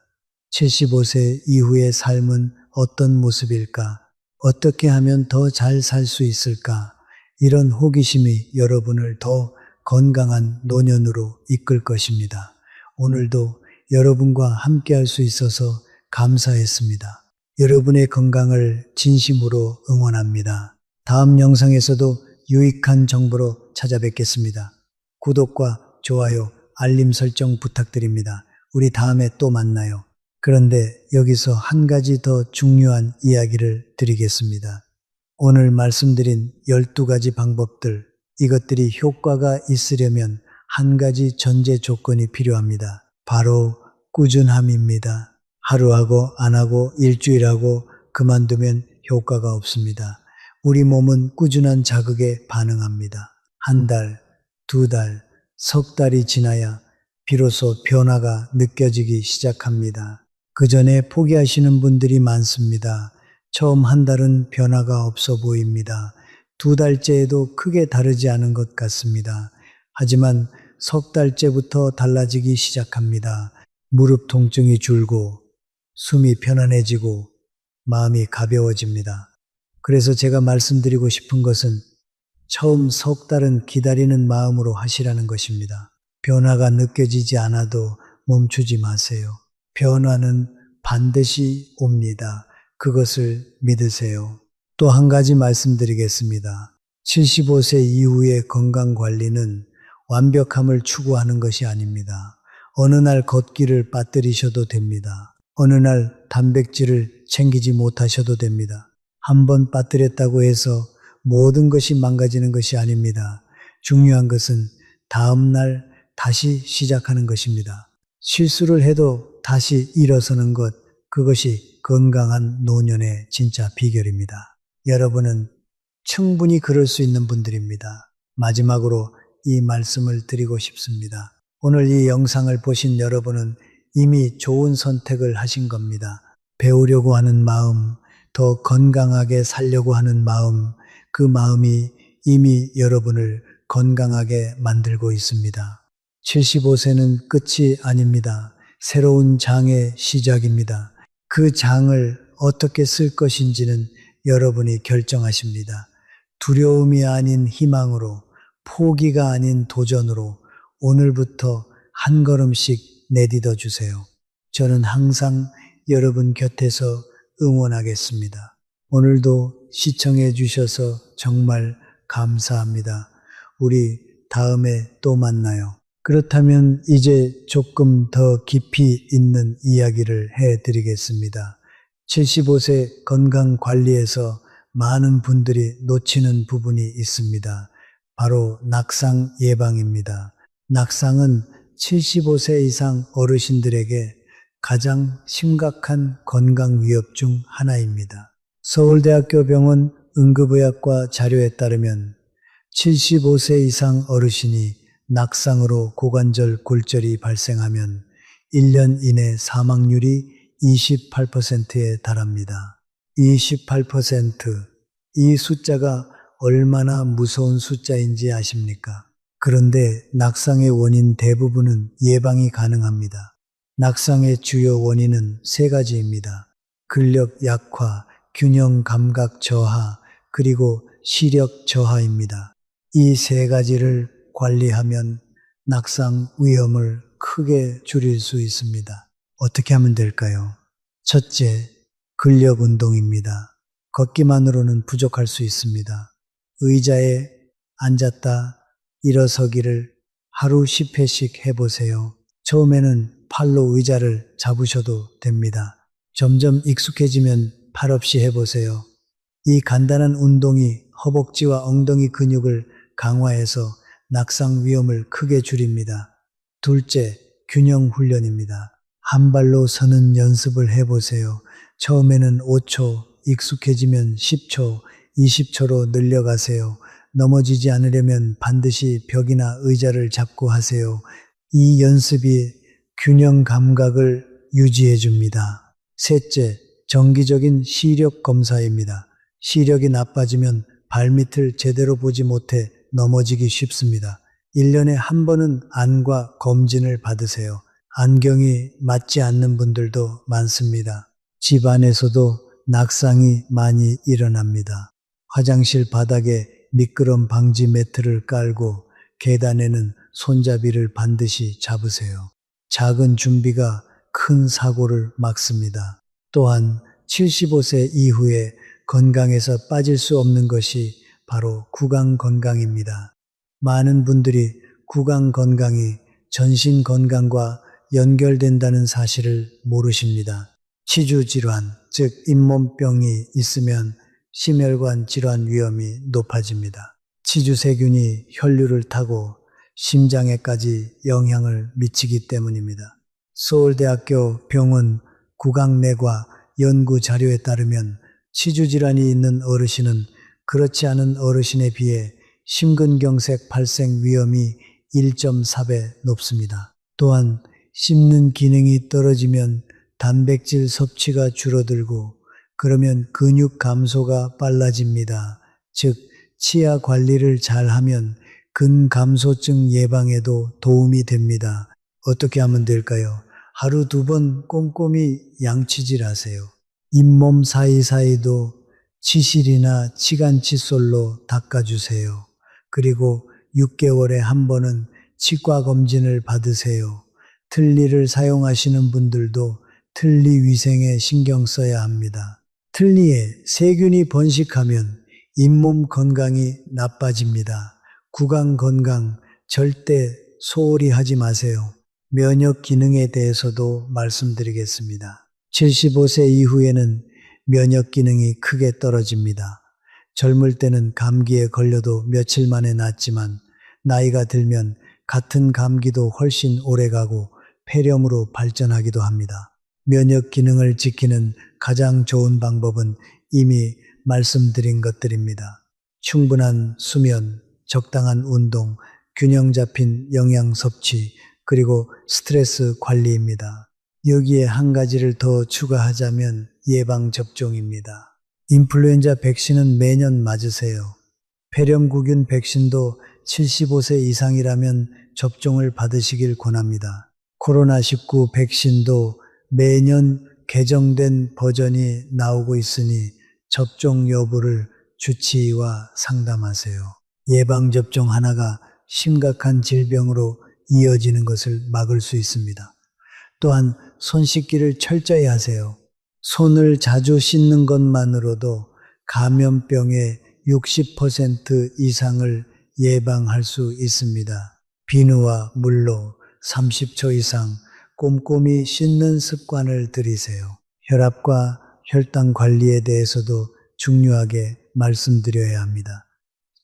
75세 이후의 삶은 어떤 모습일까? 어떻게 하면 더 잘 살 수 있을까? 이런 호기심이 여러분을 더 건강한 노년으로 이끌 것입니다. 오늘도 여러분과 함께 할 수 있어서 감사했습니다. 여러분의 건강을 진심으로 응원합니다. 다음 영상에서도 유익한 정보로 찾아뵙겠습니다. 구독과 좋아요, 알림 설정 부탁드립니다. 우리 다음에 또 만나요. 그런데 여기서 한 가지 더 중요한 이야기를 드리겠습니다. 오늘 말씀드린 12가지 방법들, 이것들이 효과가 있으려면 한 가지 전제 조건이 필요합니다. 바로 꾸준함입니다. 하루하고 안 하고 일주일하고 그만두면 효과가 없습니다. 우리 몸은 꾸준한 자극에 반응합니다. 한 달, 두 달, 석 달이 지나야 비로소 변화가 느껴지기 시작합니다. 그 전에 포기하시는 분들이 많습니다. 처음 한 달은 변화가 없어 보입니다. 두 달째에도 크게 다르지 않은 것 같습니다. 하지만 석 달째부터 달라지기 시작합니다. 무릎 통증이 줄고 숨이 편안해지고 마음이 가벼워집니다. 그래서 제가 말씀드리고 싶은 것은 처음 석 달은 기다리는 마음으로 하시라는 것입니다. 변화가 느껴지지 않아도 멈추지 마세요. 변화는 반드시 옵니다. 그것을 믿으세요. 또 한 가지 말씀드리겠습니다. 75세 이후의 건강관리는 완벽함을 추구하는 것이 아닙니다. 어느 날 걷기를 빠뜨리셔도 됩니다. 어느 날 단백질을 챙기지 못하셔도 됩니다. 한번 빠뜨렸다고 해서 모든 것이 망가지는 것이 아닙니다. 중요한 것은 다음 날 다시 시작하는 것입니다. 실수를 해도 다시 일어서는 것, 그것이 건강한 노년의 진짜 비결입니다. 여러분은 충분히 그럴 수 있는 분들입니다. 마지막으로 이 말씀을 드리고 싶습니다. 오늘 이 영상을 보신 여러분은 이미 좋은 선택을 하신 겁니다. 배우려고 하는 마음, 더 건강하게 살려고 하는 마음, 그 마음이 이미 여러분을 건강하게 만들고 있습니다. 75세는 끝이 아닙니다. 새로운 장의 시작입니다. 그 장을 어떻게 쓸 것인지는 여러분이 결정하십니다. 두려움이 아닌 희망으로, 포기가 아닌 도전으로 오늘부터 한 걸음씩 내딛어 주세요. 저는 항상 여러분 곁에서 응원하겠습니다. 오늘도 시청해 주셔서 정말 감사합니다. 우리 다음에 또 만나요. 그렇다면 이제 조금 더 깊이 있는 이야기를 해드리겠습니다. 75세 건강관리에서 많은 분들이 놓치는 부분이 있습니다. 바로 낙상 예방입니다. 낙상은 75세 이상 어르신들에게 가장 심각한 건강 위협 중 하나입니다. 서울대학교 병원 응급의학과 자료에 따르면 75세 이상 어르신이 낙상으로 고관절 골절이 발생하면 1년 이내 사망률이 28%에 달합니다. 28%. 이 숫자가 얼마나 무서운 숫자인지 아십니까? 그런데 낙상의 원인 대부분은 예방이 가능합니다. 낙상의 주요 원인은 세 가지입니다. 근력 약화, 균형 감각 저하, 그리고 시력 저하입니다. 이 세 가지를 관리하면 낙상 위험을 크게 줄일 수 있습니다. 어떻게 하면 될까요? 첫째, 근력 운동입니다. 걷기만으로는 부족할 수 있습니다. 의자에 앉았다 일어서기를 하루 10회씩 해보세요. 처음에는 팔로 의자를 잡으셔도 됩니다. 점점 익숙해지면 팔 없이 해보세요. 이 간단한 운동이 허벅지와 엉덩이 근육을 강화해서 낙상 위험을 크게 줄입니다. 둘째, 균형 훈련입니다. 한 발로 서는 연습을 해보세요. 처음에는 5초, 익숙해지면 10초, 20초로 늘려가세요. 넘어지지 않으려면 반드시 벽이나 의자를 잡고 하세요. 이 연습이 균형 감각을 유지해 줍니다. 셋째, 정기적인 시력 검사입니다. 시력이 나빠지면 발밑을 제대로 보지 못해 넘어지기 쉽습니다. 1년에 한 번은 안과 검진을 받으세요. 안경이 맞지 않는 분들도 많습니다. 집 안에서도 낙상이 많이 일어납니다. 화장실 바닥에 미끄럼 방지 매트를 깔고 계단에는 손잡이를 반드시 잡으세요. 작은 준비가 큰 사고를 막습니다. 또한 75세 이후에 건강에서 빠질 수 없는 것이 바로 구강 건강입니다. 많은 분들이 구강 건강이 전신 건강과 연결된다는 사실을 모르십니다. 치주 질환, 즉 잇몸병이 있으면 심혈관 질환 위험이 높아집니다. 치주세균이 혈류를 타고 심장에까지 영향을 미치기 때문입니다. 서울대학교 병원 구강내과 연구 자료에 따르면 치주질환이 있는 어르신은 그렇지 않은 어르신에 비해 심근경색 발생 위험이 1.4배 높습니다. 또한 씹는 기능이 떨어지면 단백질 섭취가 줄어들고 그러면 근육 감소가 빨라집니다. 즉 치아 관리를 잘하면 근감소증 예방에도 도움이 됩니다. 어떻게 하면 될까요? 하루 2번 꼼꼼히 양치질하세요. 잇몸 사이사이도 치실이나 치간 칫솔로 닦아주세요. 그리고 6개월에 한 번은 치과 검진을 받으세요. 틀니를 사용하시는 분들도 틀니 위생에 신경 써야 합니다. 틀니에 세균이 번식하면 잇몸 건강이 나빠집니다. 구강 건강 절대 소홀히 하지 마세요. 면역 기능에 대해서도 말씀드리겠습니다. 75세 이후에는 면역 기능이 크게 떨어집니다. 젊을 때는 감기에 걸려도 며칠 만에 낫지만 나이가 들면 같은 감기도 훨씬 오래 가고 폐렴으로 발전하기도 합니다. 면역 기능을 지키는 가장 좋은 방법은 이미 말씀드린 것들입니다. 충분한 수면, 적당한 운동, 균형 잡힌 영양 섭취, 그리고 스트레스 관리입니다. 여기에 한 가지를 더 추가하자면 예방접종입니다. 인플루엔자 백신은 매년 맞으세요. 폐렴구균 백신도 75세 이상이라면 접종을 받으시길 권합니다. 코로나19 백신도 매년 개정된 버전이 나오고 있으니 접종 여부를 주치의와 상담하세요. 예방접종 하나가 심각한 질병으로 이어지는 것을 막을 수 있습니다. 또한 손 씻기를 철저히 하세요. 손을 자주 씻는 것만으로도 감염병의 60% 이상을 예방할 수 있습니다. 비누와 물로 30초 이상 꼼꼼히 씻는 습관을 들이세요. 혈압과 혈당 관리에 대해서도 중요하게 말씀드려야 합니다.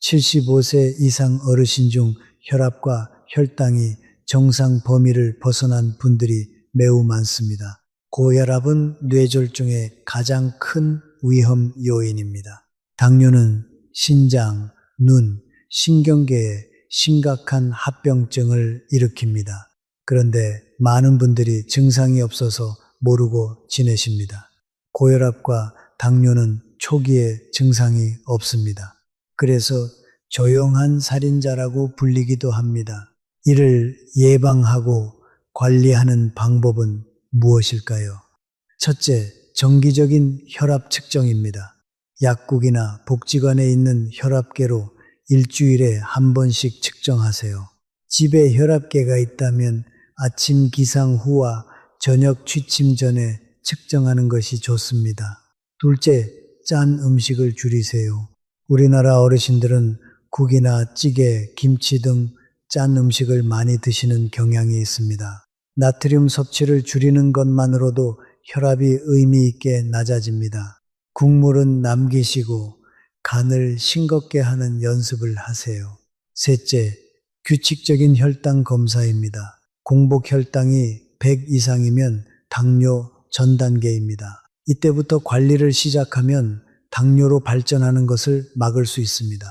75세 이상 어르신 중 혈압과 혈당이 정상 범위를 벗어난 분들이 매우 많습니다. 고혈압은 뇌졸중의 가장 큰 위험 요인입니다. 당뇨는 신장, 눈, 신경계에 심각한 합병증을 일으킵니다. 그런데 많은 분들이 증상이 없어서 모르고 지내십니다. 고혈압과 당뇨는 초기에 증상이 없습니다. 그래서 조용한 살인자라고 불리기도 합니다. 이를 예방하고 관리하는 방법은 무엇일까요? 첫째, 정기적인 혈압 측정입니다. 약국이나 복지관에 있는 혈압계로 일주일에 한 번씩 측정하세요. 집에 혈압계가 있다면 아침 기상 후와 저녁 취침 전에 측정하는 것이 좋습니다. 둘째, 짠 음식을 줄이세요. 우리나라 어르신들은 국이나 찌개, 김치 등 짠 음식을 많이 드시는 경향이 있습니다. 나트륨 섭취를 줄이는 것만으로도 혈압이 의미 있게 낮아집니다. 국물은 남기시고 간을 싱겁게 하는 연습을 하세요. 셋째, 규칙적인 혈당 검사입니다. 공복 혈당이 100 이상이면 당뇨 전 단계입니다. 이때부터 관리를 시작하면 당뇨로 발전하는 것을 막을 수 있습니다.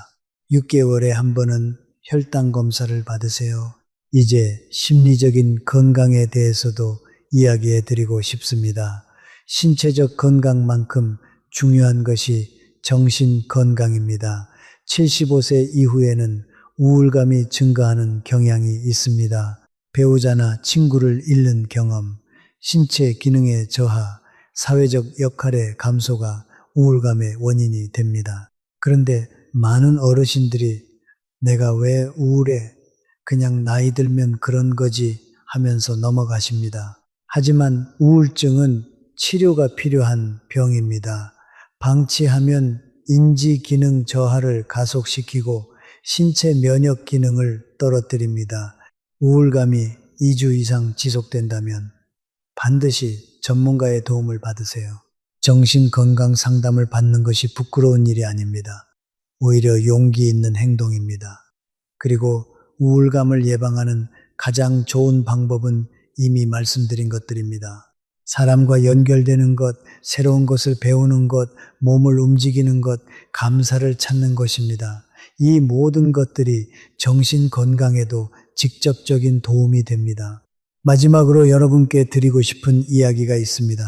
6개월에 한 번은 혈당 검사를 받으세요. 이제 심리적인 건강에 대해서도 이야기해 드리고 싶습니다. 신체적 건강만큼 중요한 것이 정신 건강입니다. 75세 이후에는 우울감이 증가하는 경향이 있습니다. 배우자나 친구를 잃는 경험, 신체 기능의 저하, 사회적 역할의 감소가 우울감의 원인이 됩니다. 그런데 많은 어르신들이 내가 왜 우울해? 그냥 나이 들면 그런 거지 하면서 넘어가십니다. 하지만 우울증은 치료가 필요한 병입니다. 방치하면 인지 기능 저하를 가속시키고 신체 면역 기능을 떨어뜨립니다. 우울감이 2주 이상 지속된다면 반드시 전문가의 도움을 받으세요. 정신건강 상담을 받는 것이 부끄러운 일이 아닙니다. 오히려 용기 있는 행동입니다. 그리고 우울감을 예방하는 가장 좋은 방법은 이미 말씀드린 것들입니다. 사람과 연결되는 것, 새로운 것을 배우는 것, 몸을 움직이는 것, 감사를 찾는 것입니다. 이 모든 것들이 정신 건강에도 직접적인 도움이 됩니다. 마지막으로 여러분께 드리고 싶은 이야기가 있습니다.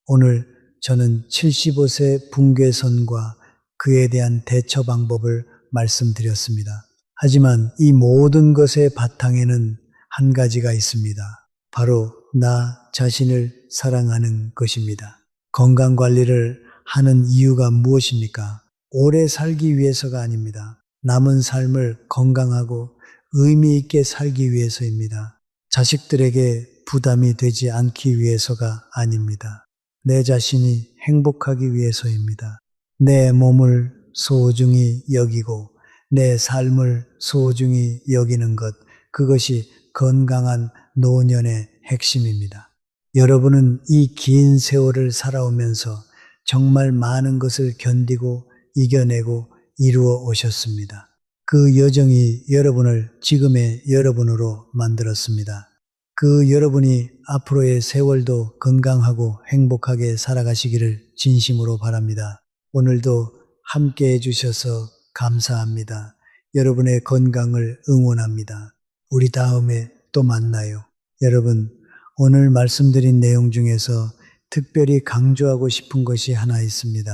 오늘 저는 75세 붕괴선과 그에 대한 대처 방법을 말씀드렸습니다. 하지만 이 모든 것의 바탕에는 한 가지가 있습니다. 바로 나 자신을 사랑하는 것입니다. 건강 관리를 하는 이유가 무엇입니까? 오래 살기 위해서가 아닙니다. 남은 삶을 건강하고 의미 있게 살기 위해서입니다. 자식들에게 부담이 되지 않기 위해서가 아닙니다. 내 자신이 행복하기 위해서입니다. 내 몸을 소중히 여기고 내 삶을 소중히 여기는 것, 그것이 건강한 노년의 핵심입니다. 여러분은 이 긴 세월을 살아오면서 정말 많은 것을 견디고 이겨내고 이루어 오셨습니다. 그 여정이 여러분을 지금의 여러분으로 만들었습니다. 그 여러분이 앞으로의 세월도 건강하고 행복하게 살아가시기를 진심으로 바랍니다. 오늘도 함께 해주셔서 감사합니다. 여러분의 건강을 응원합니다. 우리 다음에 또 만나요. 여러분, 오늘 말씀드린 내용 중에서 특별히 강조하고 싶은 것이 하나 있습니다.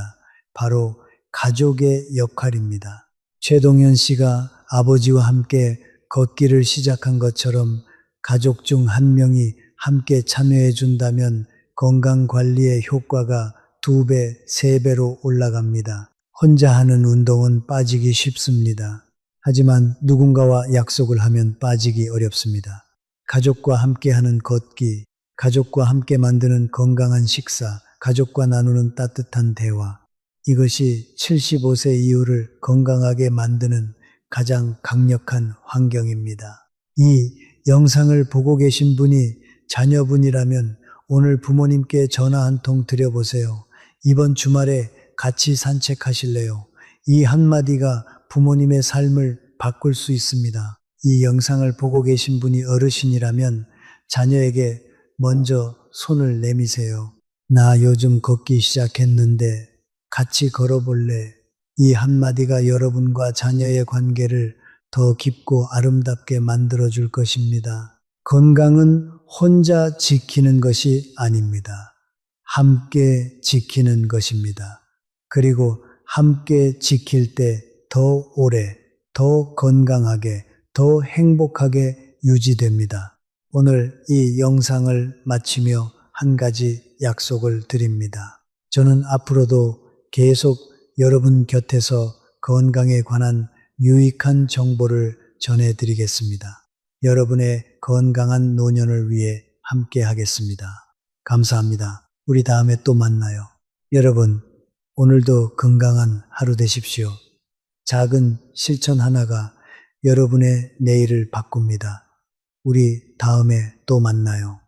바로 가족의 역할입니다. 최동현 씨가 아버지와 함께 걷기를 시작한 것처럼 가족 중 한 명이 함께 참여해 준다면 건강관리의 효과가 2배, 3배로 올라갑니다. 혼자 하는 운동은 빠지기 쉽습니다. 하지만 누군가와 약속을 하면 빠지기 어렵습니다. 가족과 함께 하는 걷기, 가족과 함께 만드는 건강한 식사, 가족과 나누는 따뜻한 대화, 이것이 75세 이후를 건강하게 만드는 가장 강력한 환경입니다. 이 영상을 보고 계신 분이 자녀분이라면 오늘 부모님께 전화 한 통 드려보세요. 이번 주말에 같이 산책하실래요? 이 한마디가 부모님의 삶을 바꿀 수 있습니다. 이 영상을 보고 계신 분이 어르신이라면 자녀에게 먼저 손을 내미세요. 나 요즘 걷기 시작했는데 같이 걸어볼래? 이 한마디가 여러분과 자녀의 관계를 더 깊고 아름답게 만들어줄 것입니다. 건강은 혼자 지키는 것이 아닙니다. 함께 지키는 것입니다. 그리고 함께 지킬 때 더 오래, 더 건강하게, 더 행복하게 유지됩니다. 오늘 이 영상을 마치며 한 가지 약속을 드립니다. 저는 앞으로도 계속 여러분 곁에서 건강에 관한 유익한 정보를 전해드리겠습니다. 여러분의 건강한 노년을 위해 함께 하겠습니다. 감사합니다. 우리 다음에 또 만나요. 여러분, 오늘도 건강한 하루 되십시오. 작은 실천 하나가 여러분의 내일을 바꿉니다. 우리 다음에 또 만나요.